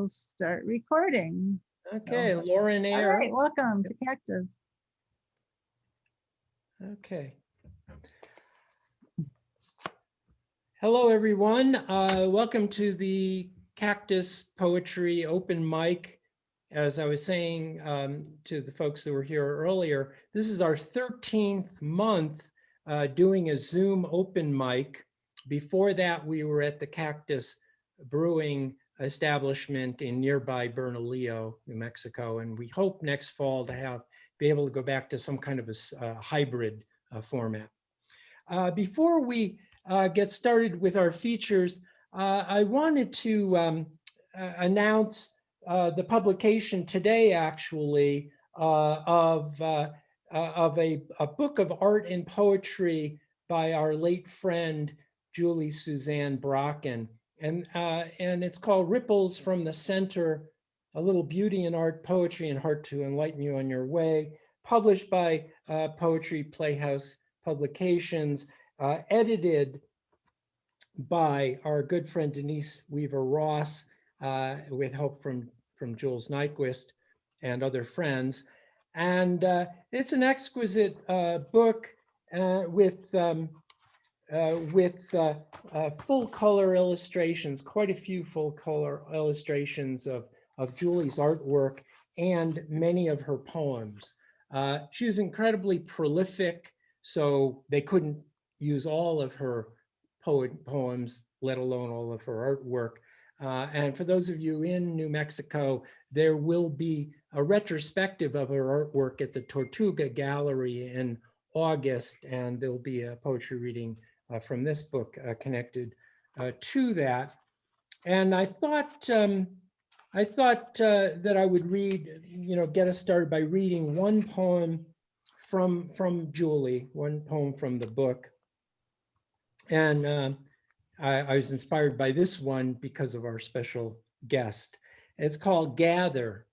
will start recording. Okay, So, Lauren all Air. right, welcome to KAKTUS. Okay. Hello, everyone. Welcome to the KAKTUS Poetry Open Mic. As I was saying to the folks that were here earlier, this is our 13th month doing a Zoom open mic. Before that, we were at the KAKTUS Brewing establishment in nearby Bernalillo, New Mexico, and we hope next fall to be able to go back to some kind of a hybrid format. Before we get started with our features, I wanted to announce the publication today, actually, of a book of art and poetry by our late friend, Julie Suzanne Brocken. And it's called Ripples from the Center, A Little Beauty in Art, Poetry, and Heart to Enlighten You on Your Way, published by Poetry Playhouse Publications, edited by our good friend Denise Weaver Ross, with help from Jules Nyquist and other friends. And it's an exquisite book with full color illustrations, quite a few full color illustrations of Julie's artwork and many of her poems. She was incredibly prolific, so they couldn't use all of her poems, let alone all of her artwork. And for those of you in New Mexico, there will be a retrospective of her artwork at the Tortuga Gallery in August, and there'll be a poetry reading from this book connected to that. And I thought that I would read, get us started by reading one poem from Julie, one poem from the book. And I was inspired by this one because of our special guest. It's called Gather.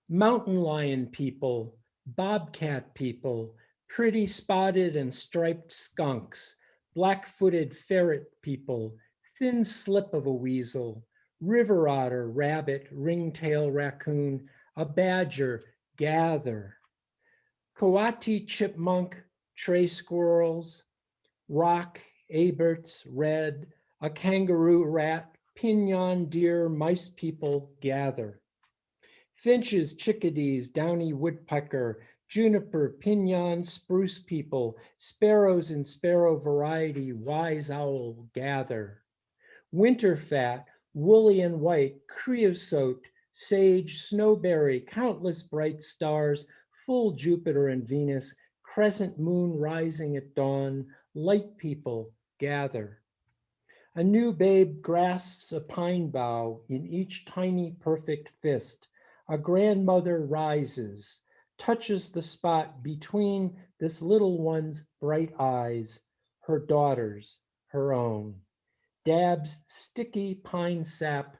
Mountain lion people, bobcat people, pretty spotted and striped skunks, black-footed ferret people, thin slip of a weasel, river otter, rabbit, ringtail raccoon, a badger, gather. Coati chipmunk, tray squirrels, rock, aberts, red, a kangaroo rat, pinyon deer, mice people, gather. Finches, chickadees, downy woodpecker, juniper, pinyon, spruce people, sparrows in sparrow variety, wise owl, gather. Winter fat, woolly and white, creosote, sage, snowberry, countless bright stars, full Jupiter and Venus, crescent moon rising at dawn, light people, gather. A new babe grasps a pine bough in each tiny perfect fist. A grandmother rises, touches the spot between this little one's bright eyes, her daughter's, her own, dabs sticky pine sap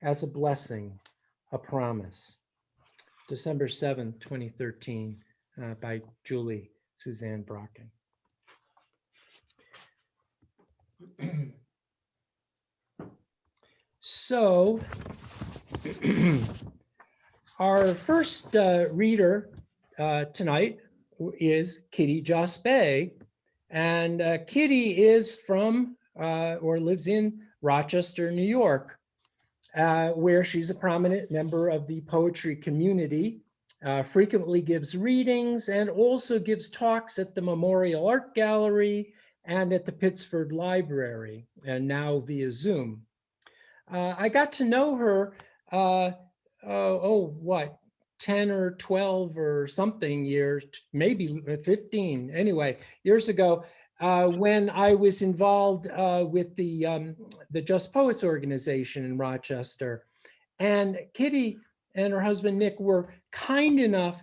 as a blessing, a promise. December 7th, 2013, by Julie Suzanne Brocken. So, our first reader tonight is Kitty Jospe, and Kitty is from or lives in Rochester, New York, where she's a prominent member of the poetry community, frequently gives readings and also gives talks at the Memorial Art Gallery and at the Pittsford Library, and now via Zoom. I got to know her, 10 or 12 or something years, maybe 15, anyway, years ago, when I was involved with the Just Poets organization in Rochester. And Kitty and her husband, Nick, were kind enough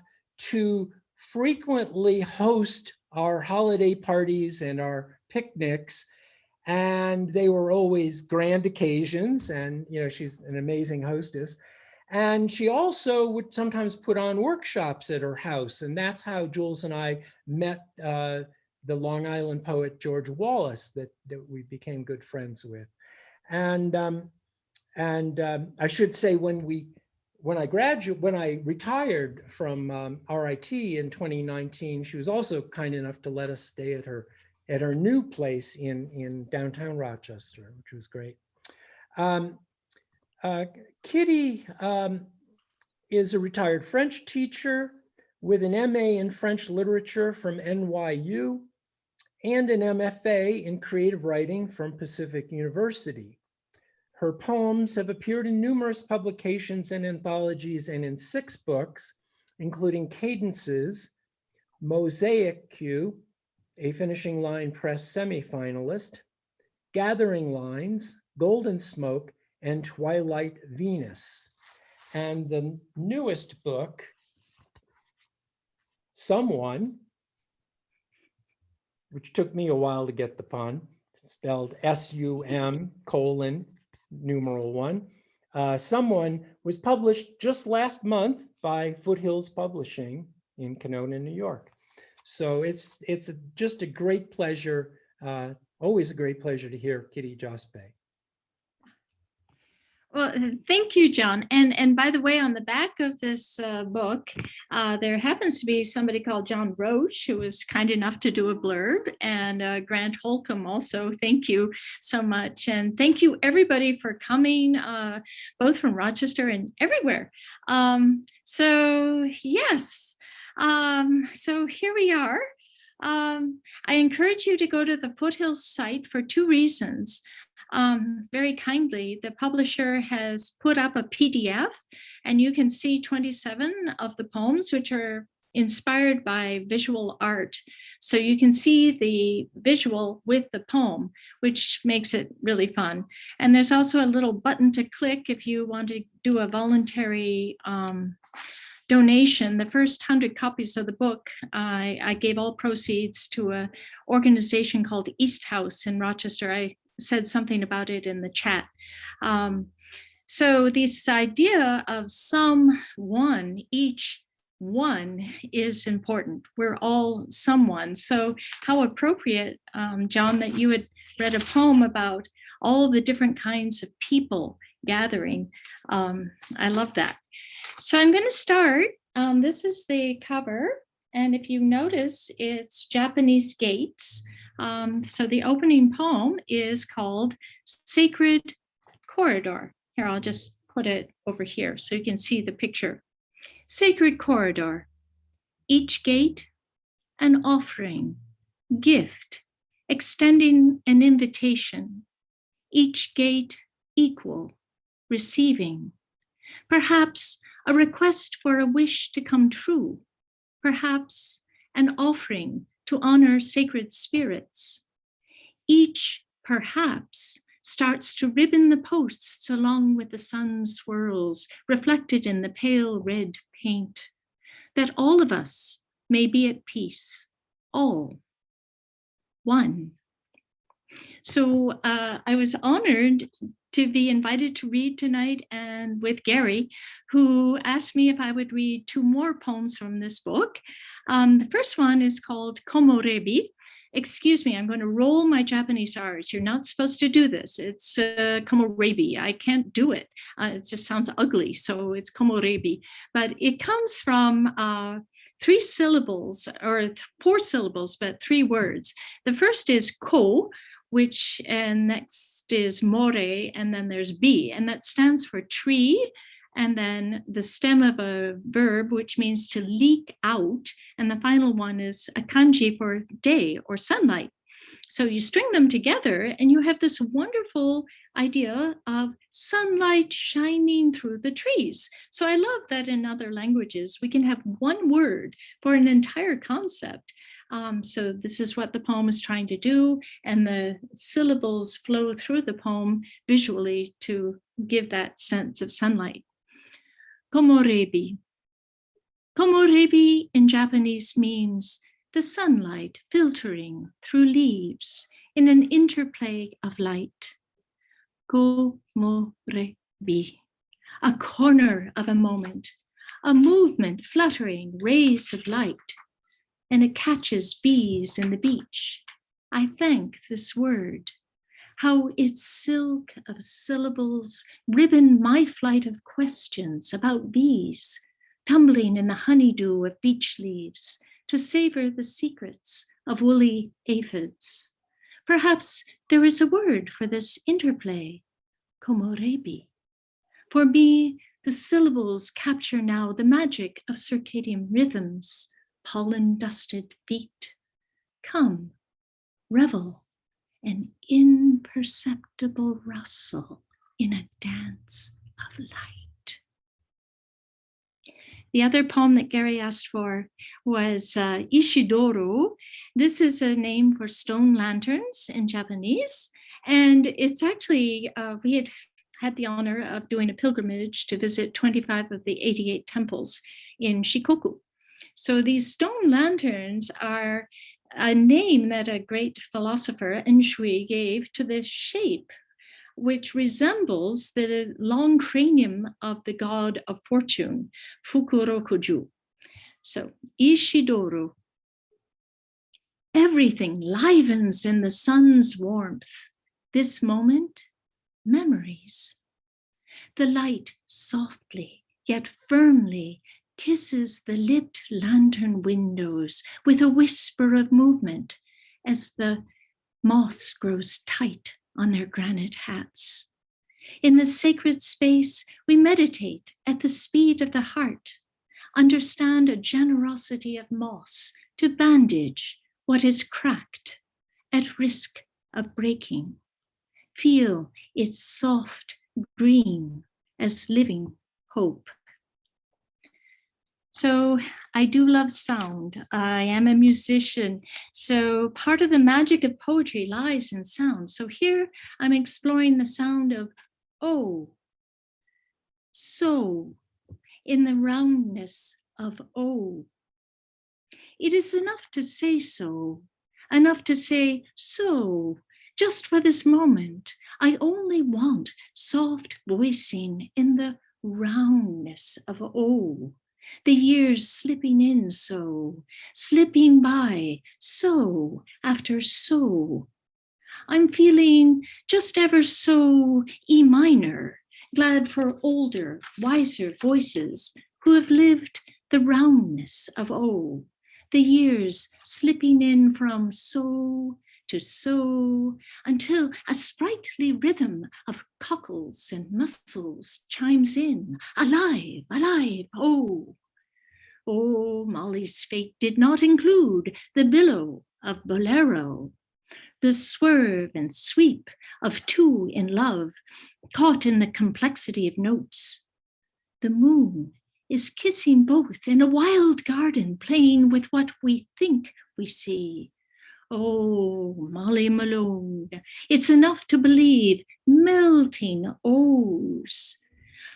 to frequently host our holiday parties and our picnics. And they were always grand occasions, and she's an amazing hostess. And she also would sometimes put on workshops at her house, and that's how Jules and I met the Long Island poet George Wallace that we became good friends with. And And I should say when I retired from RIT in 2019, she was also kind enough to let us stay at her new place in downtown Rochester, which was great. Kitty is a retired French teacher with an MA in French literature from NYU and an MFA in creative writing from Pacific University. Her poems have appeared in numerous publications and anthologies and in 6 books, including Cadences, Mosaic Q, a Finishing Line Press semifinalist, Gathering Lines, Golden Smoke, and Twilight Venus. And the newest book, Someone, which took me a while to get the pun, spelled SUM:1. Someone was published just last month by FootHills Publishing in Kenona, New York. So it's just a great pleasure, always a great pleasure to hear Kitty Jospe. Well, thank you, John. And by the way, on the back of this book, there happens to be somebody called John Roach, who was kind enough to do a blurb, and Grant Holcomb also. Thank you so much. And thank you, everybody, for coming, both from Rochester and everywhere. So yes, so here we are. I encourage you to go to the FootHills site for 2 reasons. Very kindly, the publisher has put up a PDF, and you can see 27 of the poems, which are inspired by visual art. So you can see the visual with the poem, which makes it really fun. And there's also a little button to click if you want to do a voluntary donation. The first 100 copies of the book, I gave all proceeds to an organization called East House in Rochester. I said something about it in the chat. So this idea of someone, each one is important. We're all someone. So how appropriate, John, that you had read a poem about all the different kinds of people gathering. I love that. So I'm going to start. This is the cover. And if you notice, it's Japanese gates. So the opening poem is called Sacred Corridor. Here, I'll just put it over here so you can see the picture. Sacred corridor, each gate an offering, gift, extending an invitation, each gate equal, receiving, perhaps a request for a wish to come true, perhaps an offering to honor sacred spirits. Each, perhaps, starts to ribbon the posts along with the sun's swirls reflected in the pale red paint, that all of us may be at peace, all, one. So I was honored to be invited to read tonight, and with Gary, who asked me if I would read 2 more poems from this book. The first one is called Komoribi. Excuse me, I'm going to roll my Japanese R's. You're not supposed to do this. It's Komoribi. I can't do it. It just sounds ugly, so it's Komoribi. But it comes from 3 syllables, or 4 syllables, but 3 words. The first is ko, which, and next is more, and then there's bi, and that stands for tree, and then the stem of a verb, which means to leak out, and the final one is a kanji for day or sunlight. So you string them together, and you have this wonderful idea of sunlight shining through the trees. So I love that in other languages, we can have one word for an entire concept. So this is what the poem is trying to do, and the syllables flow through the poem visually to give that sense of sunlight. Komoribi. Komoribi in Japanese means the sunlight filtering through leaves in an interplay of light. Komoribi, a corner of a moment, a movement fluttering rays of light, and it catches bees in the beach. I thank this word. how its silk of syllables ribbon my flight of questions about bees, tumbling in the honeydew of beech leaves to savor the secrets of woolly aphids. Perhaps there is a word for this interplay, Komoribi. For me, the syllables capture now the magic of circadian rhythms, pollen-dusted feet. Come, revel, an imperceptible rustle in a dance of light. The other poem that Gary asked for was Ishidoro. This is a name for stone lanterns in Japanese. And it's actually, we had the honor of doing a pilgrimage to visit 25 of the 88 temples in Shikoku. So these stone lanterns are a name that a great philosopher, Enshui, gave to this shape, which resembles the long cranium of the god of fortune, Fukurokuju. So, Ishidoro. Everything livens in the sun's warmth. This moment, memories. The light softly, yet firmly, kisses the lit lantern windows with a whisper of movement as the moss grows tight on their granite hats. In the sacred space, we meditate at the speed of the heart, understand a generosity of moss to bandage what is cracked at risk of breaking. Feel its soft green as living hope. So I do love sound. I am a musician. So part of the magic of poetry lies in sound. So here I'm exploring the sound of oh, so, in the roundness of oh. It is enough to say so, enough to say so. Just for this moment, I only want soft voicing in the roundness of oh. The years slipping in so, slipping by so after so. I'm feeling just ever so E minor, glad for older, wiser voices who have lived the roundness of oh, the years slipping in from so to so, until a sprightly rhythm of cockles and mussels chimes in, alive, alive, oh. Oh, Molly's fate did not include the billow of bolero, the swerve and sweep of two in love, caught in the complexity of notes. The moon is kissing both in a wild garden, playing with what we think we see. Oh, Molly Malone, it's enough to believe melting O's,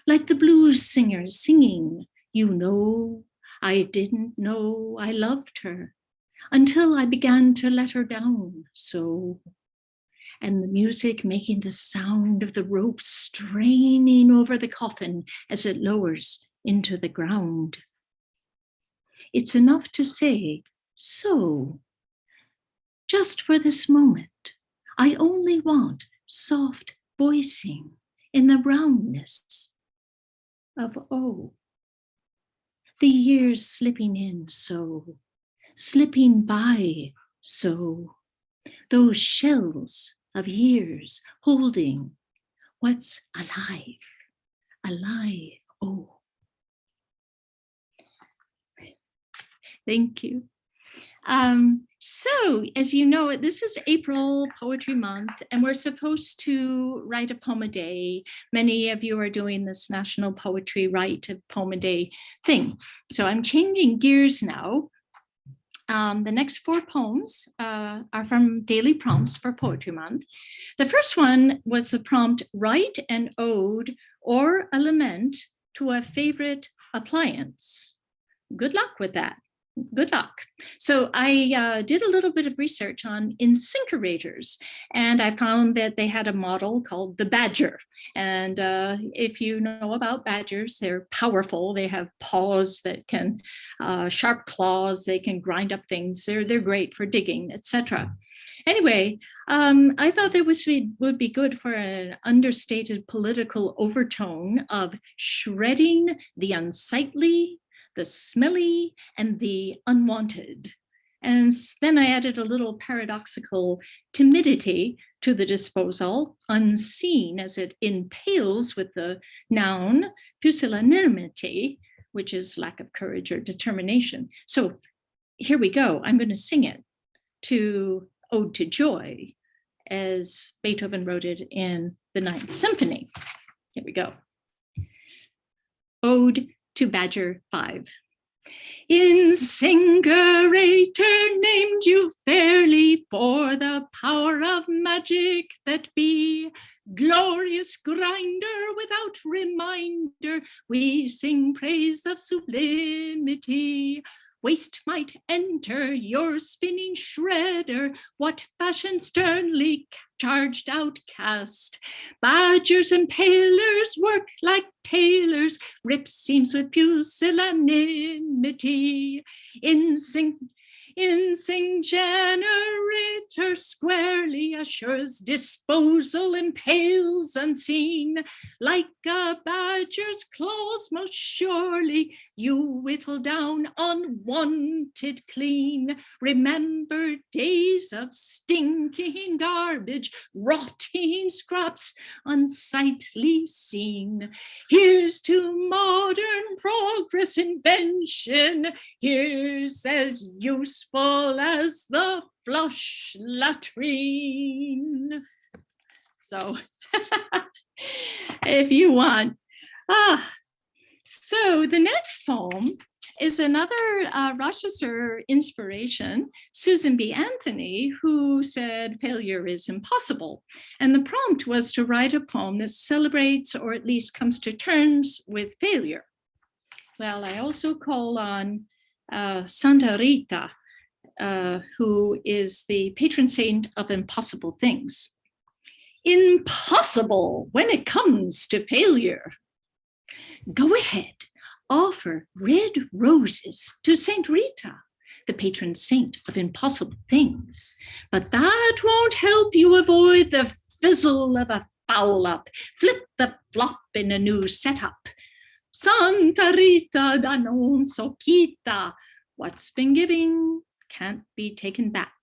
like the blues singers singing, you know, I didn't know I loved her until I began to let her down so. And the music making the sound of the rope straining over the coffin as it lowers into the ground. It's enough to say, so, just for this moment, I only want soft voicing in the roundness of oh. The years slipping in so, slipping by so, those shells of years holding what's alive, alive, oh. Thank you. So, as you know, this is April Poetry Month, and we're supposed to write a poem a day. Many of you are doing this National Poetry Write a Poem a Day thing. So I'm changing gears now. The next 4 poems are from Daily Prompts for Poetry Month. The first one was the prompt, write an ode or a lament to a favorite appliance. Good luck with that. good luck. So I did a little bit of research on Insinkerators, and I found that they had a model called the Badger. And if you know about badgers, they're powerful. They have paws that can, sharp claws, they can grind up things. They're great for digging, etc. Anyway, I thought that would be good for an understated political overtone of shredding the unsightly, the smelly, and the unwanted. And then I added a little paradoxical timidity to the disposal, unseen, as it impales with the noun pusillanimity, which is lack of courage or determination. So here we go. I'm going to sing it to Ode to Joy, as Beethoven wrote it in the Ninth Symphony. Here we go. Ode to Badger 5. Insinkerator named you fairly for the power of magic that be. Glorious grinder without reminder, we sing praise of sublimity. Waste might enter your spinning shredder, what fashion sternly charged outcast. Badgers and palers work like tailors, rip seams with pusillanimity. Insinkerator squarely assures disposal impales unseen. Like a badger's claws, most surely you whittle down unwanted clean. Remember days of stinking garbage, rotting scraps, unsightly seen. Here's to modern progress, invention. Here's as useful as the flush latrine. So if you want. So the next poem is another Rochester inspiration, Susan B. Anthony, who said failure is impossible. And the prompt was to write a poem that celebrates or at least comes to terms with failure. Well, I also call on Santa Rita, who is the patron saint of impossible things. Impossible when it comes to failure. Go ahead, offer red roses to Saint Rita, the patron saint of impossible things. But that won't help you avoid the fizzle of a foul up, flip the flop in a new setup. Santa Rita da non so quita, what's been given can't be taken back.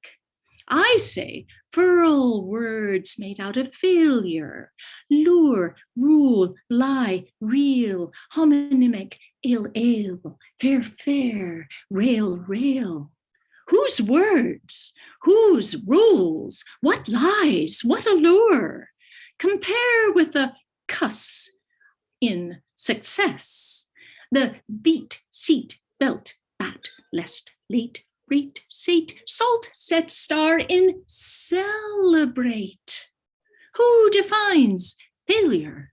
I say, furl words made out of failure, lure, rule, lie, real, homonymic, ill, fair, fair, rail, rail. Whose words? Whose rules? What lies? What allure? Compare with the cuss in success, the beat, seat, belt, bat, lest, late, rate, sate, salt, set, star in celebrate. Who defines failure?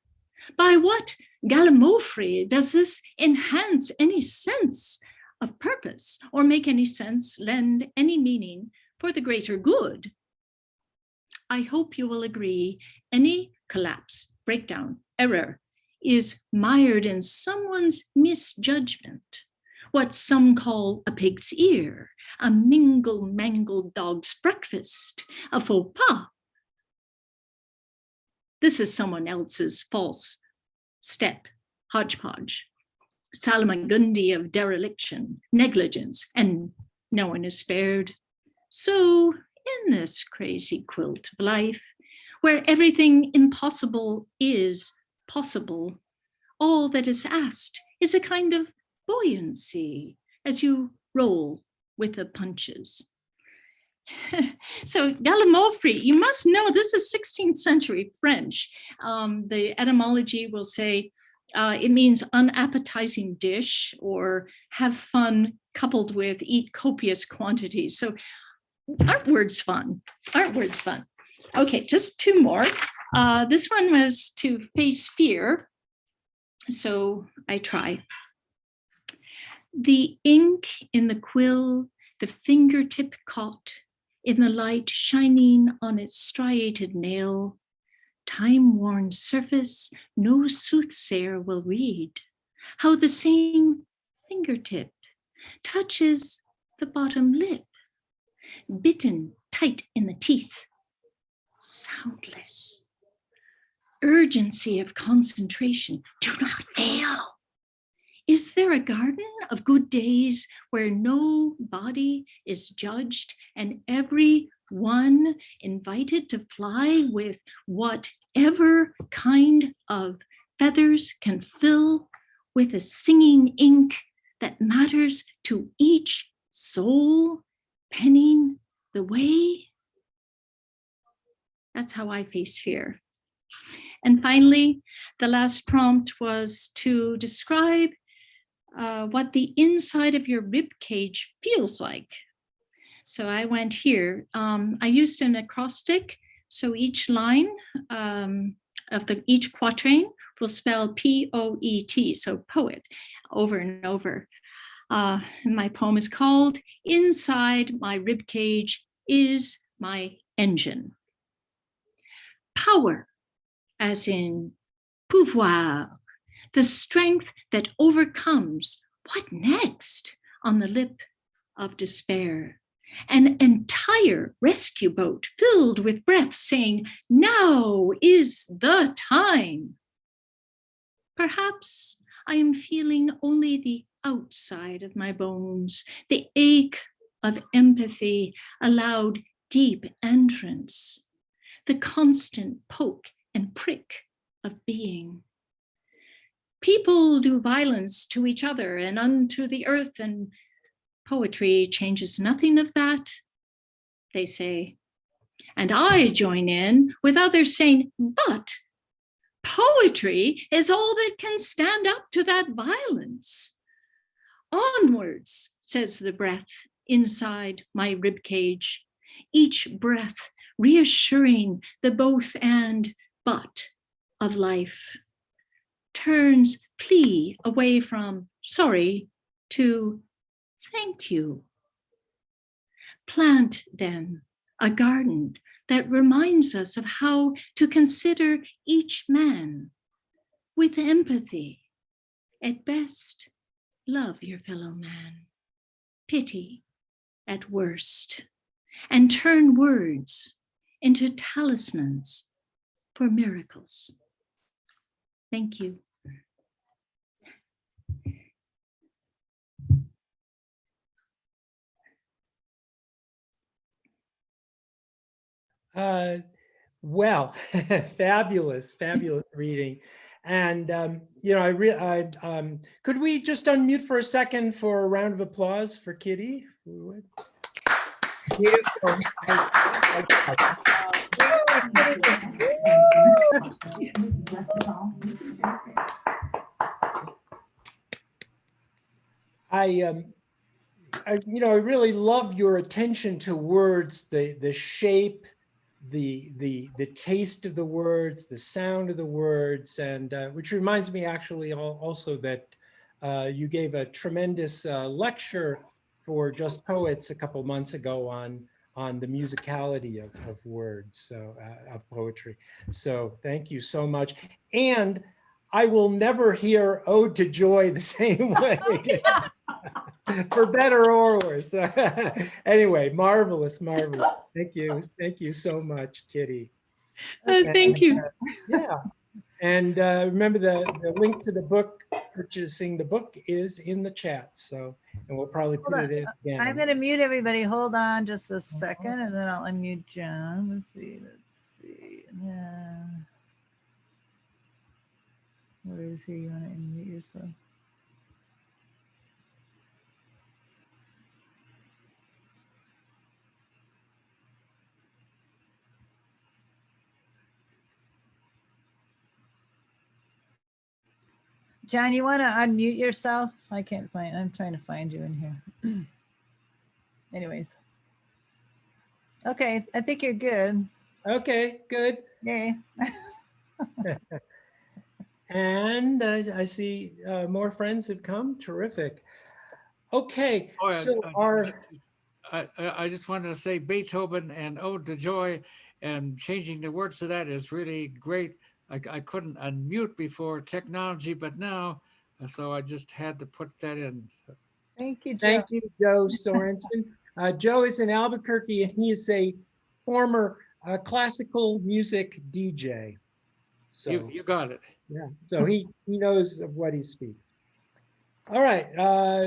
By what Gala Morphery does this enhance any sense of purpose or make any sense, lend any meaning for the greater good? I hope you will agree any collapse, breakdown, error is mired in someone's misjudgment. What some call a pig's ear, a mangled dog's breakfast, a faux pas. This is someone else's false step, hodgepodge, salamagundi of dereliction, negligence, and no one is spared. So in this crazy quilt of life, where everything impossible is possible, all that is asked is a kind of buoyancy as you roll with the punches. So Gala Morphery, you must know this is 16th century French. The etymology will say it means unappetizing dish or have fun coupled with eat copious quantities. So aren't words fun? Aren't words fun? Okay, just two more. This one was to face fear. So I try. The ink in the quill, the fingertip caught in the light shining on its striated nail, time-worn surface no soothsayer will read, how the same fingertip touches the bottom lip, bitten tight in the teeth, soundless. Urgency of concentration, do not fail. Is there a garden of good days where no body is judged and every one invited to fly with whatever kind of feathers can fill with a singing ink that matters to each soul penning the way? That's how I face fear. And finally, the last prompt was to describe what the inside of your rib cage feels like. So I went here. I used an acrostic. So each line of each quatrain will spell P-O-E-T, so poet, over and over. My poem is called Inside My Rib Cage is My Engine. Power, as in pouvoir, the strength that overcomes what next on the lip of despair. An entire rescue boat filled with breath saying, now is the time. Perhaps I am feeling only the outside of my bones, the ache of empathy allowed deep entrance, the constant poke and prick of being. People do violence to each other and unto the earth, and poetry changes nothing of that, they say. And I join in with others saying, but poetry is all that can stand up to that violence. Onwards, says the breath inside my ribcage, each breath reassuring the both and but of life. Turns plea away from sorry to thank you. Plant then a garden that reminds us of how to consider each man with empathy. At best, love your fellow man, pity at worst, and turn words into talismans for miracles. Thank you. Well, fabulous reading. And, you know, could we just unmute for a second for a round of applause for Kitty? Beautiful. You know, I really love your attention to words, the shape, the taste of the words, the sound of the words, and which reminds me actually also that you gave a tremendous lecture for Just Poets a couple months ago on the musicality of words, so of poetry. So thank you so much. And I will never hear Ode to Joy the same way. For better or worse. Anyway, marvelous. Thank you so much, Kitty. Thank you. Yeah, and remember the link to the book, purchasing the book, is in the chat. So, and we'll probably put it in again. I'm going to mute everybody. Hold on just a second, and then I'll unmute John. Let's see. Where is he? You want to unmute yourself? John, you want to unmute yourself? I can't find, I'm trying to find you in here. Anyways. Okay, I think you're good. Okay, good. Yay. And I see more friends have come. Terrific. Okay, Oh, so our I just wanted to say Beethoven and Ode to Joy, and changing the words to that is really great. I couldn't unmute before technology, but now, so I just had to put that in. Thank you, Joe. thank you, Joe Sorensen. Joe is in Albuquerque, and he is a former classical music DJ. So You got it. yeah, so he knows of what he speaks. All right,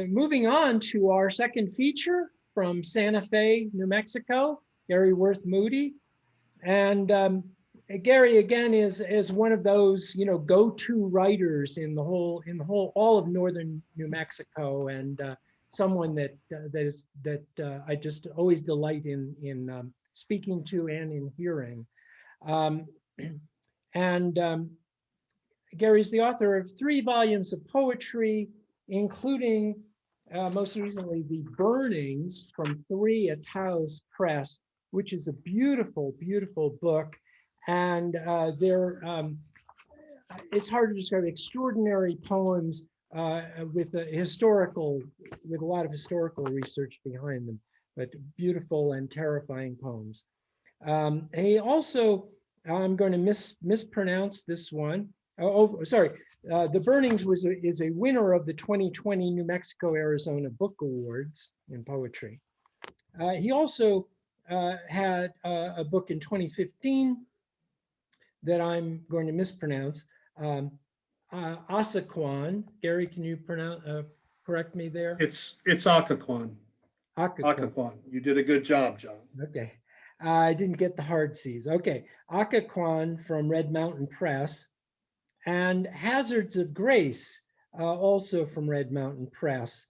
moving on to our second feature from Santa Fe, New Mexico, Gary Worth Moody. And Gary again is one of those, you know, go-to writers in the whole all of northern New Mexico, and someone that I just always delight in speaking to and in hearing. And Gary's the author of 3 volumes of poetry, including most recently the Burnings from 3 at Taos Press, which is a beautiful, beautiful book. And it's hard to describe, extraordinary poems with a lot of historical research behind them, but beautiful and terrifying poems. And he also, I'm going to mispronounce this one. Sorry. The Burnings is a winner of the 2020 New Mexico Arizona Book Awards in poetry. He also had a book in 2015 that I'm going to mispronounce. Asaquan. Gary, can you correct me there? It's Occoquan. Occoquan. You did a good job, John. Okay. I didn't get the hard C's. Okay. Occoquan from Red Mountain Press, and Hazards of Grace, also from Red Mountain Press.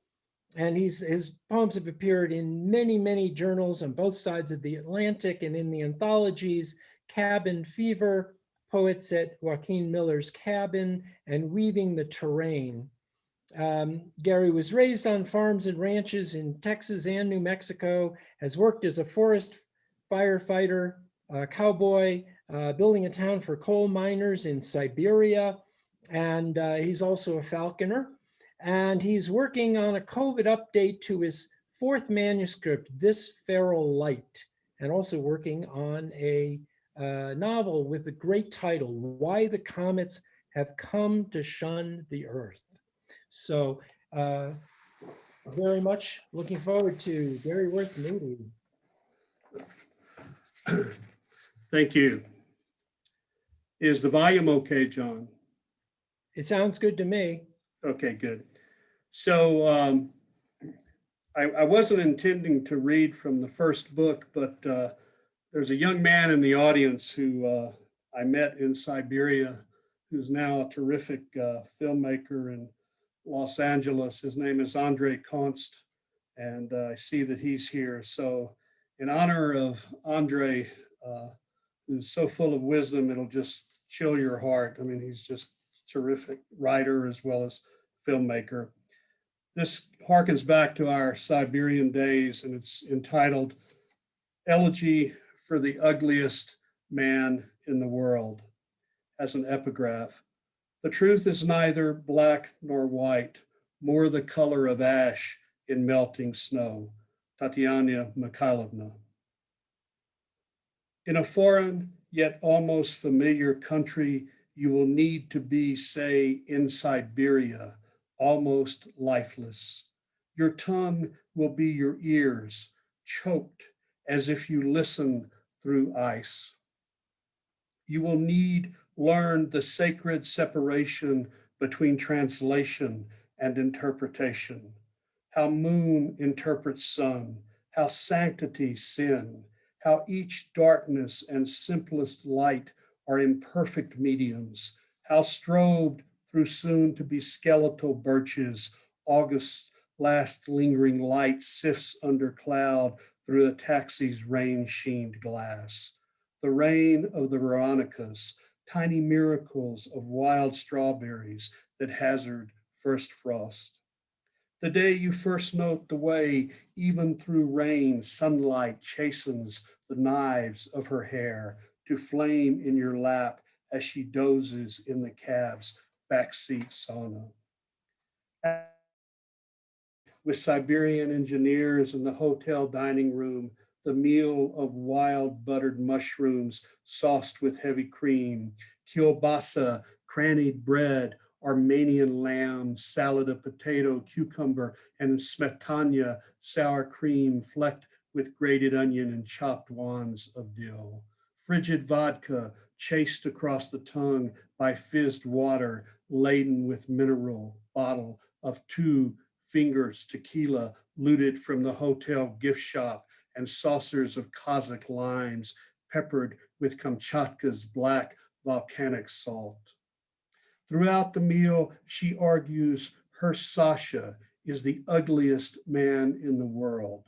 And his poems have appeared in many, many journals on both sides of the Atlantic and in the anthologies Cabin Fever, Poets at Joaquin Miller's Cabin, and Weaving the Terrain. Gary was raised on farms and ranches in Texas and New Mexico, has worked as a forest firefighter, cowboy, building a town for coal miners in Siberia, and he's also a falconer. And he's working on a COVID update to his 4th manuscript, This Feral Light, and also working on a novel with a great title, Why the Comets Have Come to Shun the Earth. So very much looking forward to Gary Worth Moody. Thank you. Is the volume okay, John? It sounds good to me. Okay, good. So I wasn't intending to read from the first book, but there's a young man in the audience who I met in Siberia, who's now a terrific filmmaker in Los Angeles. His name is Andre Konst, and I see that he's here. So in honor of Andre, who's so full of wisdom, it'll just chill your heart. I mean, he's just a terrific writer as well as filmmaker. This harkens back to our Siberian days, and it's entitled Elegy for the Ugliest Man in the World. As an epigraph: the truth is neither black nor white, more the color of ash in melting snow. Tatiana Mikhailovna. In a foreign yet almost familiar country, you will need to be, say, in Siberia, almost lifeless. Your tongue will be your ears, choked as if you listen through ice. You will learn the sacred separation between translation and interpretation. How moon interprets sun, how sanctity sin, how each darkness and simplest light are imperfect mediums, how strobed through soon to be skeletal birches, August's last lingering light sifts under cloud through a taxi's rain-sheened glass. The rain of the Veronicas, tiny miracles of wild strawberries that hazard first frost. The day you first note the way, even through rain, sunlight chastens the knives of her hair to flame in your lap as she dozes in the cab's backseat sauna. with Siberian engineers in the hotel dining room, the meal of wild buttered mushrooms sauced with heavy cream, kielbasa, crannied bread, Armenian lamb, salad of potato, cucumber, and smetana, sour cream flecked with grated onion and chopped wands of dill. Frigid vodka chased across the tongue by fizzed water laden with mineral bottle of 2 fingers tequila looted from the hotel gift shop and saucers of Kazakh limes peppered with Kamchatka's black volcanic salt. Throughout the meal, she argues her Sasha is the ugliest man in the world.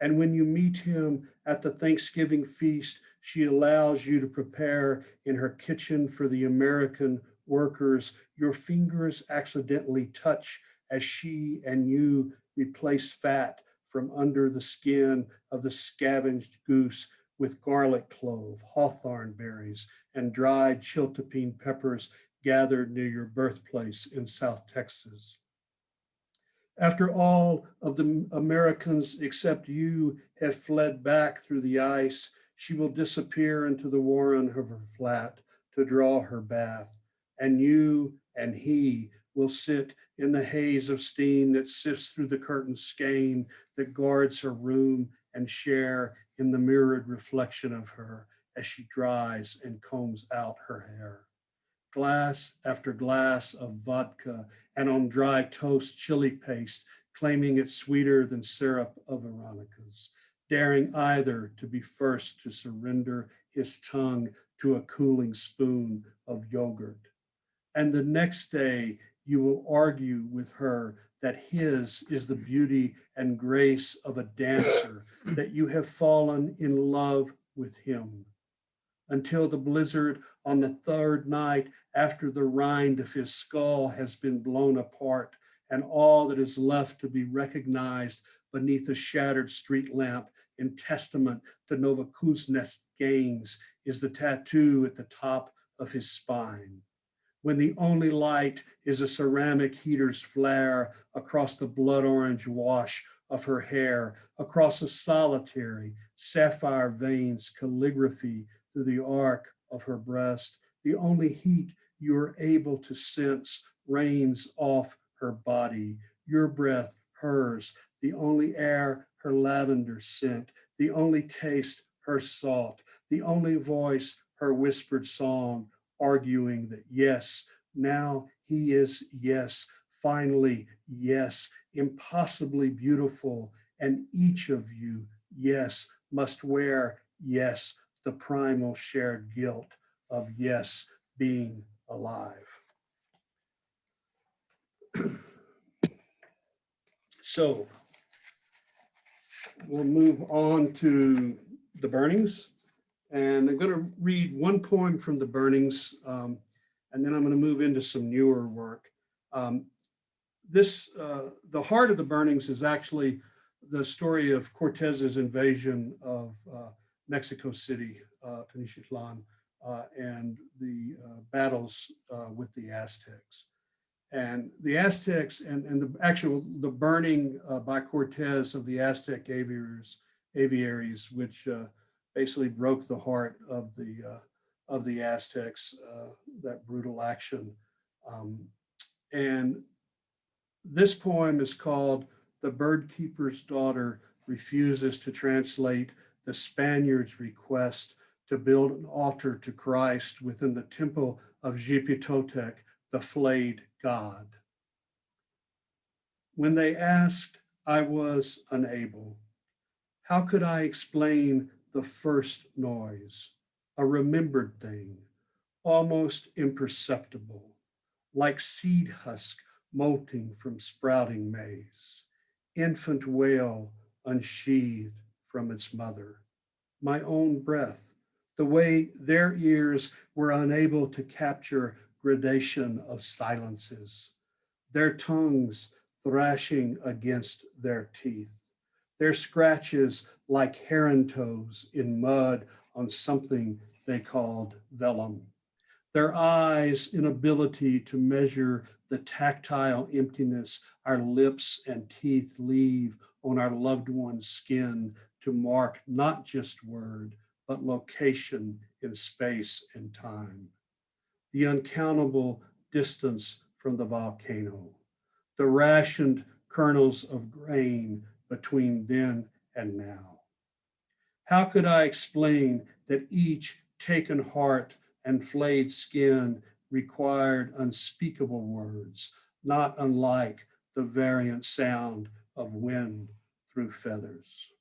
And when you meet him at the Thanksgiving feast, she allows you to prepare in her kitchen for the American workers. Your fingers accidentally touch as she and you replace fat from under the skin of the scavenged goose with garlic clove, hawthorn berries, and dried chiltepine peppers gathered near your birthplace in South Texas. After all of the Americans except you have fled back through the ice, she will disappear into the warren of her flat to draw her bath, and you and he will sit in the haze of steam that sifts through the curtain skein that guards her room and share in the mirrored reflection of her as she dries and combs out her hair. Glass after glass of vodka, and on dry toast chili paste, claiming it's sweeter than syrup of Veronica's, daring either to be first to surrender his tongue to a cooling spoon of yogurt. And the next day, you will argue with her that his is the beauty and grace of a dancer, that you have fallen in love with him. Until the blizzard on the 3rd night after the rind of his skull has been blown apart and all that is left to be recognized beneath a shattered street lamp in testament to Novokuznetsk's gangs is the tattoo at the top of his spine. When the only light is a ceramic heater's flare across the blood orange wash of her hair, across a solitary sapphire veins calligraphy through the arc of her breast, the only heat you are able to sense rains off her body, your breath, hers, the only air, her lavender scent, the only taste, her salt, the only voice, her whispered song, arguing that yes, now he is yes, finally yes, impossibly beautiful, and each of you, yes, must wear yes, the primal shared guilt of yes, being alive. So we'll move on to the burnings. And I'm going to read one poem from the burnings, and then I'm going to move into some newer work. The heart of the burnings is actually the story of Cortez's invasion of Mexico City, Tenochtitlan, and the battles with the Aztecs. And the Aztecs and the burning by Cortez of the Aztec aviaries, which basically broke the heart of the Aztecs, that brutal action. And this poem is called "The Bird Keeper's Daughter Refuses to Translate the Spaniard's Request to Build an Altar to Christ within the Temple of Xiipitotec, the Flayed God. When they asked, I was unable. How could I explain the first noise, a remembered thing, almost imperceptible, like seed husk molting from sprouting maize, infant wail unsheathed from its mother, my own breath, the way their ears were unable to capture gradation of silences, their tongues thrashing against their teeth, their scratches like heron toes in mud on something they called vellum, their eyes' inability to measure the tactile emptiness our lips and teeth leave on our loved one's skin to mark not just word, but location in space and time. The uncountable distance from the volcano, the rationed kernels of grain between then and now. How could I explain that each taken heart and flayed skin required unspeakable words, not unlike the variant sound of wind through feathers?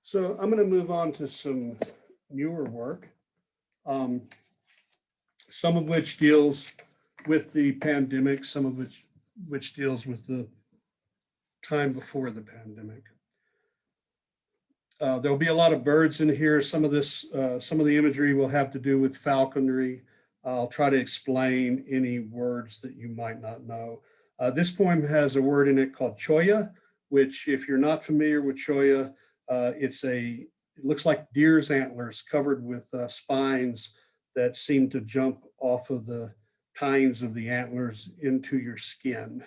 So I'm going to move on to some newer work, some of which deals with the pandemic, some of which deals with the time before the pandemic. There'll be a lot of birds in here. Some of the imagery will have to do with falconry. I'll try to explain any words that you might not know. This poem has a word in it called Cholla, which, if you're not familiar with Cholla, it looks like deer's antlers covered with spines that seem to jump off of the tines of the antlers into your skin.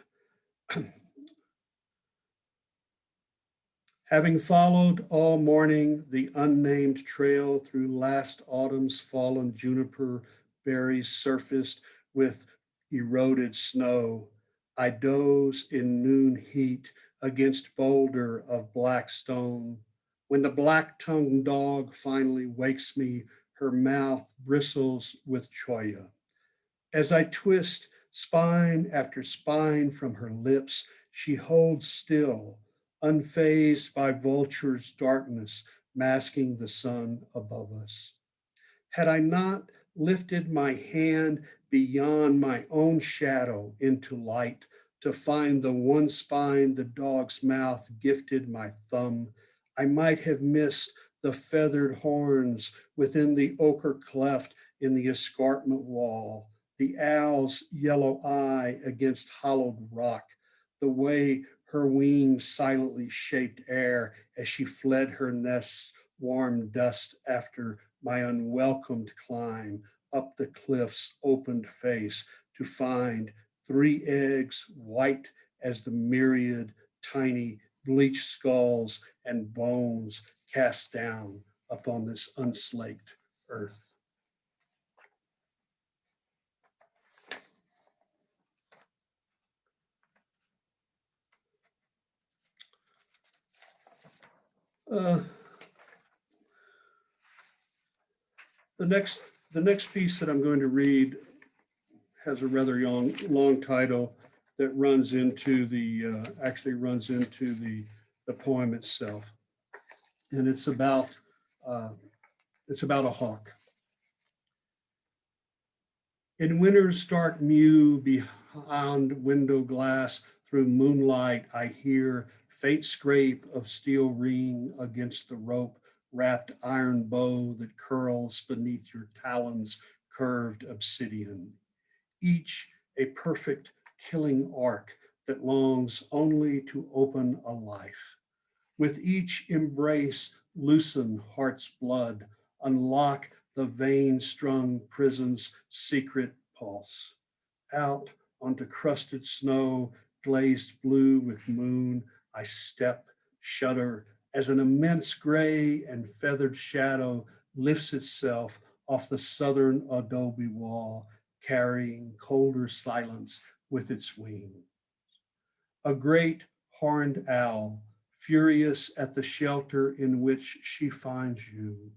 Having followed all morning the unnamed trail through last autumn's fallen juniper berries surfaced with eroded snow, I doze in noon heat against boulder of black stone. When the black-tongued dog finally wakes me, her mouth bristles with cholla. As I twist spine after spine from her lips, she holds still, unfazed by vulture's darkness masking the sun above us. Had I not lifted my hand beyond my own shadow into light to find the one spine the dog's mouth gifted my thumb, I might have missed the feathered horns within the ochre cleft in the escarpment wall, the owl's yellow eye against hollowed rock, the way her wings silently shaped air as she fled her nest's warm dust after my unwelcomed climb up the cliff's opened face to find 3 eggs white as the myriad tiny bleached skulls and bones cast down upon this unslaked earth. The next piece that I'm going to read has a rather long title that runs into the poem itself, and it's about a hawk. In winter's dark mew behind window glass, through moonlight, I hear faint scrape of steel ring against the rope wrapped iron bow that curls beneath your talons curved obsidian. Each a perfect killing arc that longs only to open a life. With each embrace, loosen heart's blood, unlock the vein-strung prison's secret pulse. Out onto crusted snow, glazed blue with moon, I step, shudder, as an immense gray and feathered shadow lifts itself off the southern adobe wall, carrying colder silence with its wings. A great horned owl, furious at the shelter in which she finds you.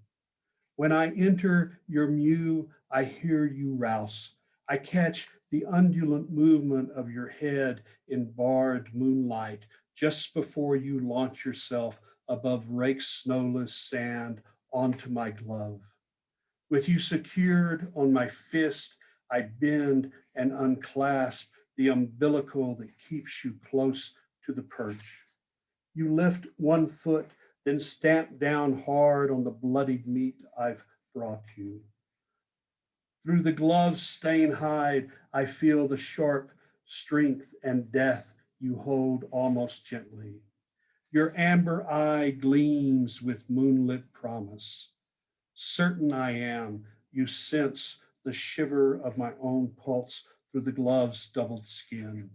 When I enter your mew, I hear you rouse. I catch the undulant movement of your head in barred moonlight just before you launch yourself above raked snowless sand onto my glove. With you secured on my fist, I bend and unclasp the umbilical that keeps you close to the perch. You lift one foot, then stamp down hard on the bloodied meat I've brought you. Through the glove's stained hide, I feel the sharp strength and death you hold almost gently. Your amber eye gleams with moonlit promise. Certain I am, you sense the shiver of my own pulse through the glove's doubled skin.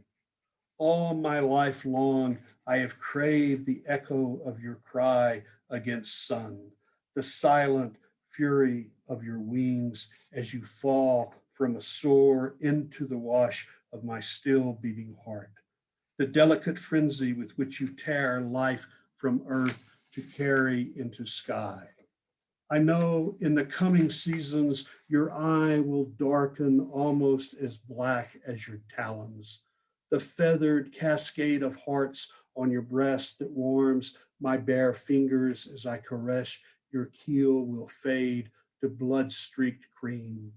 All my life long, I have craved the echo of your cry against sun, the silent fury of your wings as you fall from a soar into the wash of my still beating heart, the delicate frenzy with which you tear life from earth to carry into sky. I know in the coming seasons, your eye will darken almost as black as your talons. The feathered cascade of hearts on your breast that warms my bare fingers as I caress your keel will fade to blood-streaked cream.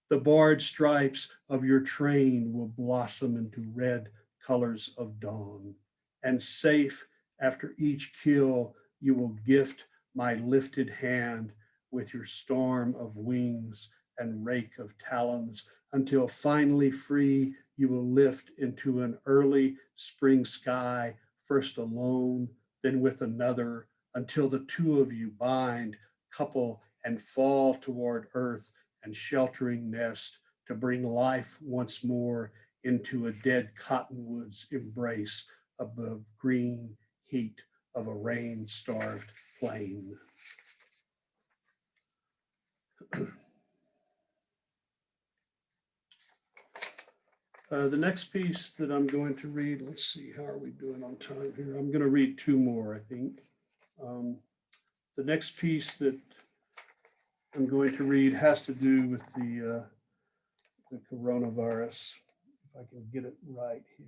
The barred stripes of your train will blossom into red colors of dawn. And safe after each kill, you will gift my lifted hand with your storm of wings and rake of talons, until finally free, you will lift into an early spring sky, first alone, then with another, until the two of you bind, couple, and fall toward earth and sheltering nest to bring life once more into a dead cottonwood's embrace above green heat of a rain-starved plain. The next piece that I'm going to read, let's see, how are we doing on time here? I'm going to read two more, I think. The next piece that I'm going to read has to do with the coronavirus, if I can get it right here.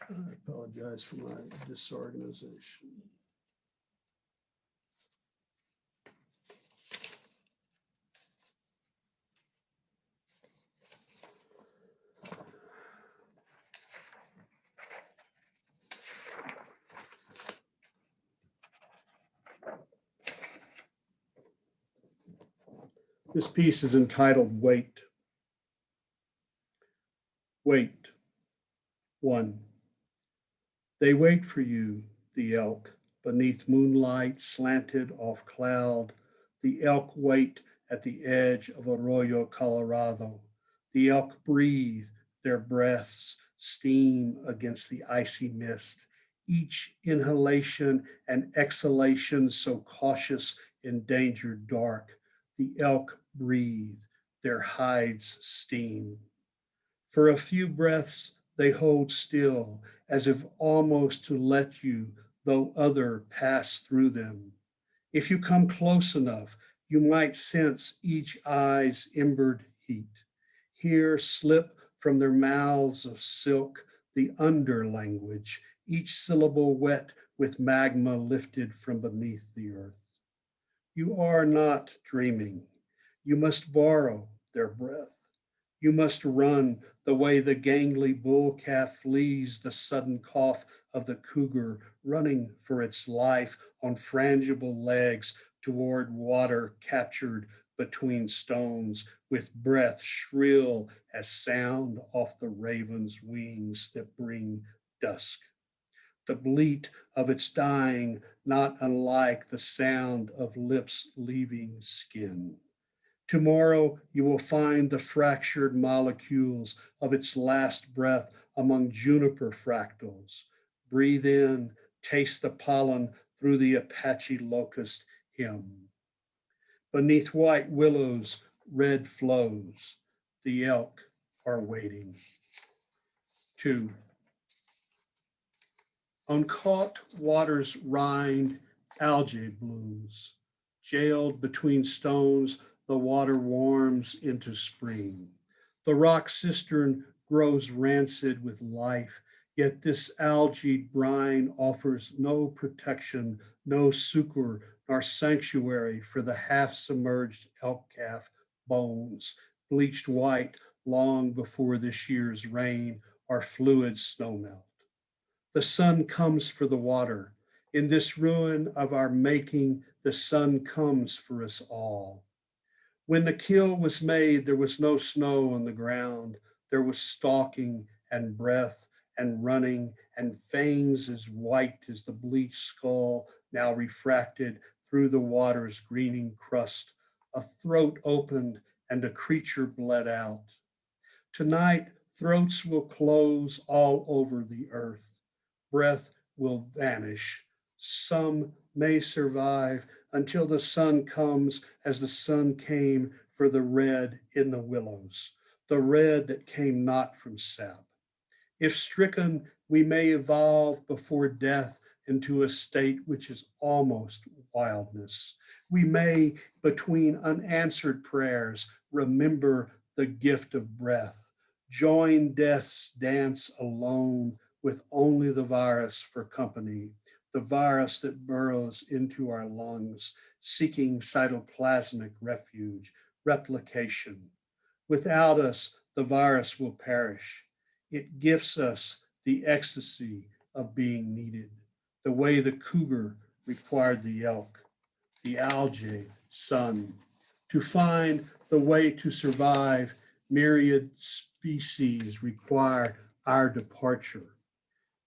I apologize for my disorganization. This piece is entitled Wait. Wait. 1. They wait for you, the elk, beneath moonlight slanted off cloud. The elk wait at the edge of Arroyo Colorado. The elk breathe, their breaths steam against the icy mist. Each inhalation and exhalation so cautious, endangered, dark. The elk breathe, their hides steam. For a few breaths, they hold still, as if almost to let you, though other, pass through them. If you come close enough, you might sense each eye's embered heat. Hear slip from their mouths of silk the under language, each syllable wet with magma lifted from beneath the earth. You are not dreaming. You must borrow their breath. You must run the way the gangly bull calf flees the sudden cough of the cougar, running for its life on frangible legs toward water captured between stones, with breath shrill as sound off the raven's wings that bring dusk. The bleat of its dying, not unlike the sound of lips leaving skin. Tomorrow you will find the fractured molecules of its last breath among juniper fractals. Breathe in, taste the pollen through the Apache locust hymn. Beneath white willows, red flows. The elk are waiting. 2. On caught water's rind, algae blooms. Jailed between stones, the water warms into spring. The rock cistern grows rancid with life, yet this algae brine offers no protection, no succor, nor sanctuary for the half-submerged elk calf bones, bleached white long before this year's rain or fluid snowmelt. The sun comes for the water. In this ruin of our making, the sun comes for us all. When the kill was made, there was no snow on the ground. There was stalking and breath and running, and fangs as white as the bleached skull, now refracted through the water's greening crust. A throat opened and a creature bled out. Tonight, throats will close all over the earth. Breath will vanish. Some may survive until the sun comes as the sun came for the red in the willows, the red that came not from sap. If stricken, we may evolve before death into a state which is almost wildness. We may, between unanswered prayers, remember the gift of breath, join death's dance alone with only the virus for company, the virus that burrows into our lungs, seeking cytoplasmic refuge, replication. Without us, the virus will perish. It gifts us the ecstasy of being needed, the way the cougar required the elk, the algae, sun. To find the way to survive, myriad species require our departure.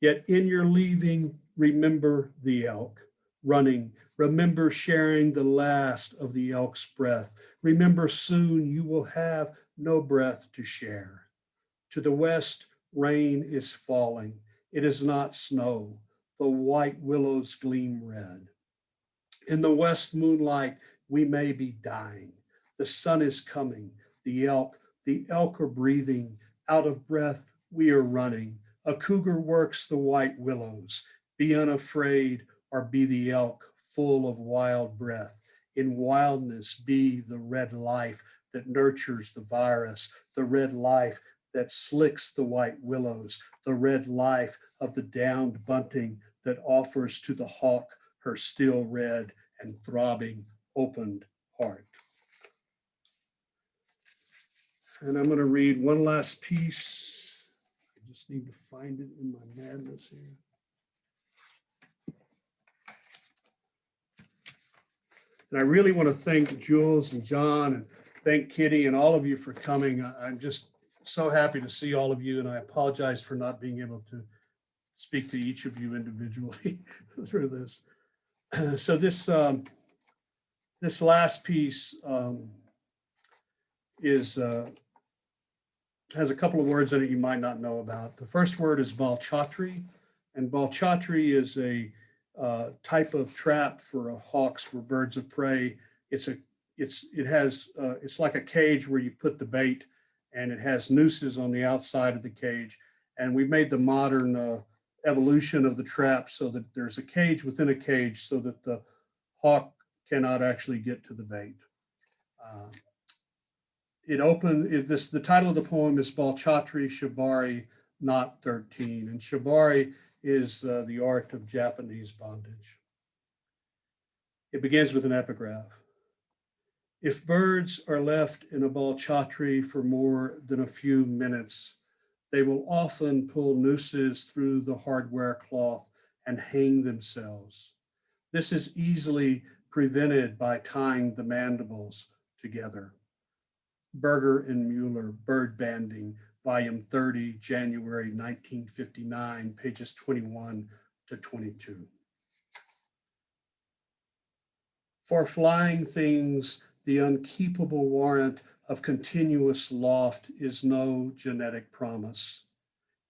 Yet in your leaving, remember the elk. Running, remember sharing the last of the elk's breath. Remember soon you will have no breath to share. To the west, rain is falling. It is not snow. The white willows gleam red. In the west moonlight, we may be dying. The sun is coming. The elk are breathing. Out of breath, we are running. A cougar works the white willows. Be unafraid, or be the elk, full of wild breath. In wildness, be the red life that nurtures the virus, the red life that slicks the white willows, the red life of the downed bunting that offers to the hawk her still red and throbbing opened heart. And I'm going to read one last piece. I just need to find it in my madness here. And I really want to thank Jules and John and thank Kitty and all of you for coming. I'm just so happy to see all of you, and I apologize for not being able to speak to each of you individually through this. So this last piece has a couple of words in it you might not know about. The first word is Balchatri, and Balchatri is a type of trap for hawks, for birds of prey. It's like a cage where you put the bait, and it has nooses on the outside of the cage. And we've made the modern evolution of the trap so that there's a cage within a cage so that the hawk cannot actually get to the bait. The title of the poem is Balchatri Shibari, Not 13. And Shibari is the art of Japanese bondage. It begins with an epigraph. If birds are left in a Balchatri for more than a few minutes, they will often pull nooses through the hardware cloth and hang themselves. This is easily prevented by tying the mandibles together. Berger and Mueller, Bird Banding, Volume 30, January 1959, pages 21 to 22. For flying things, the unkeepable warrant of continuous loft is no genetic promise.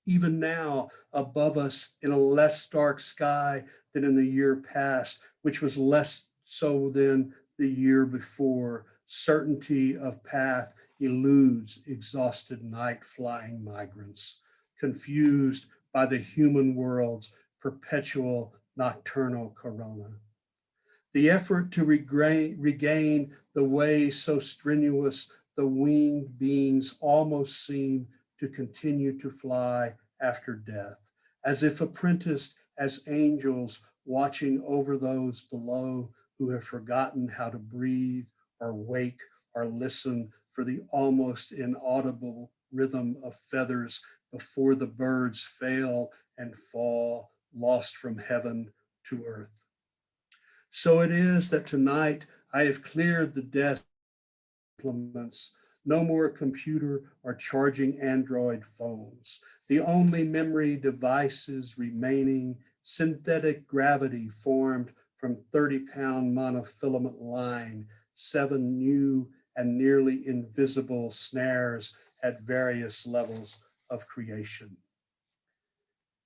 Even now, above us in a less stark sky than in the year past, which was less so than the year before, certainty of path eludes exhausted night flying migrants, confused by the human world's perpetual nocturnal corona. The effort to regain the way so strenuous, the winged beings almost seem to continue to fly after death, as if apprenticed as angels watching over those below who have forgotten how to breathe or wake or listen for the almost inaudible rhythm of feathers before the birds fail and fall, lost from heaven to earth. So it is that tonight I have cleared the desk implements, No more computer or charging Android phones. The only memory devices remaining, synthetic gravity formed from 30-pound monofilament line, 7 new and nearly invisible snares at various levels of creation.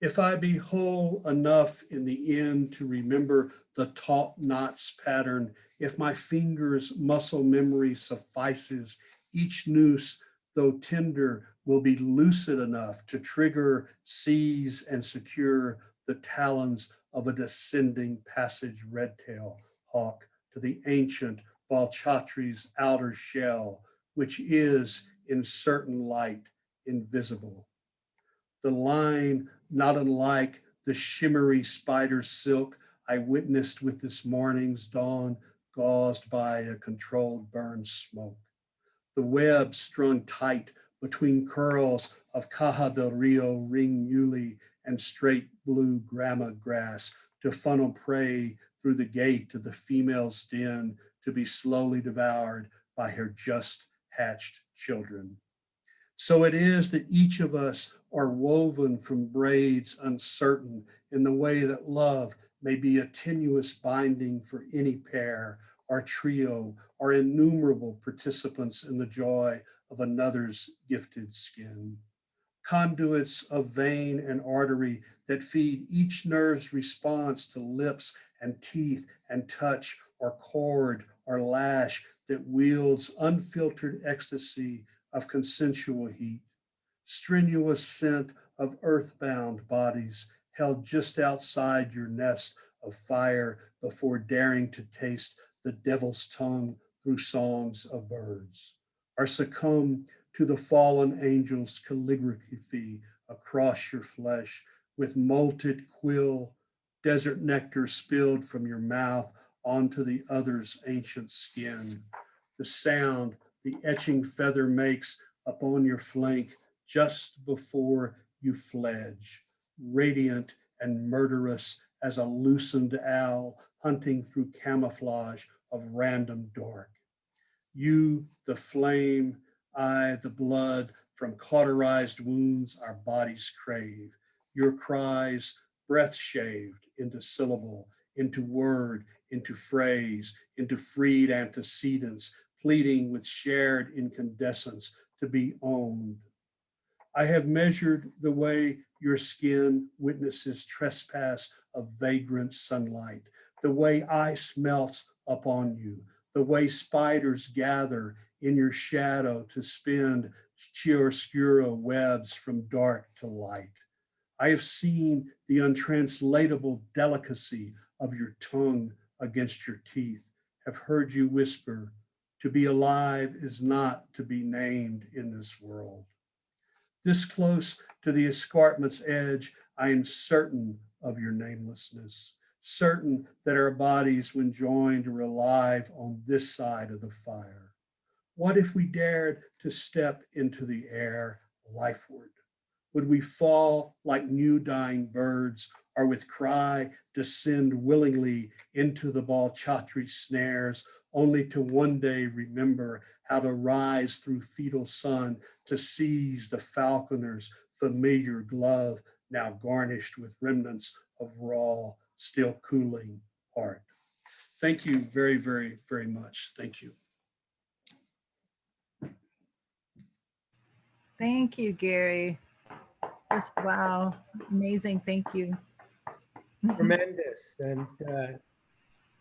If I be whole enough in the end to remember the taut knots pattern, if my fingers' muscle memory suffices, each noose, though tender, will be lucid enough to trigger, seize, and secure the talons of a descending passage redtail hawk to the ancient Balchatri's outer shell, which is in certain light invisible. The line, not unlike the shimmery spider silk I witnessed with this morning's dawn, gauzed by a controlled burn smoke. The web strung tight between curls of Caja del Rio ring muley and straight blue grama grass to funnel prey through the gate of the female's den to be slowly devoured by her just hatched children. So it is that each of us are woven from braids uncertain in the way that love may be a tenuous binding for any pair or trio or innumerable participants in the joy of another's gifted skin. Conduits of vein and artery that feed each nerve's response to lips and teeth and touch or cord or lash that wields unfiltered ecstasy of consensual heat, strenuous scent of earthbound bodies held just outside your nest of fire before daring to taste the devil's tongue through songs of birds, or succumb to the fallen angel's calligraphy across your flesh with molted quill, desert nectar spilled from your mouth onto the other's ancient skin. The sound the etching feather makes upon your flank just before you fledge, radiant and murderous as a loosened owl hunting through camouflage of random dark. You, the flame, I, the blood from cauterized wounds our bodies crave. Your cries, breath shaved into syllable, into word, into phrase, into freed antecedents, pleading with shared incandescence to be owned. I have measured the way your skin witnesses trespass of vagrant sunlight, the way ice melts upon you, the way spiders gather in your shadow to spin chiaroscuro webs from dark to light. I have seen the untranslatable delicacy of your tongue against your teeth, have heard you whisper, to be alive is not to be named in this world. This close to the escarpment's edge, I am certain of your namelessness, certain that our bodies, when joined, are alive on this side of the fire. What if we dared to step into the air lifeward? Would we fall like new dying birds, or with cry descend willingly into the Balchatri snares, only to one day remember how to rise through fetal sun to seize the falconer's familiar glove, now garnished with remnants of raw, still cooling heart? Thank you very, very, very much. Thank you. Thank you, Gary. Wow, amazing. Thank you. Tremendous. And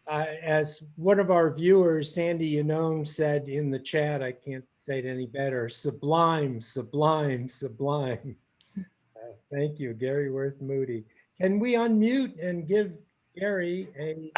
as one of our viewers, Sandy Yanone, said in the chat, I can't say it any better, sublime, sublime, sublime. Thank you, Gary Worth Moody. Can we unmute and give Gary a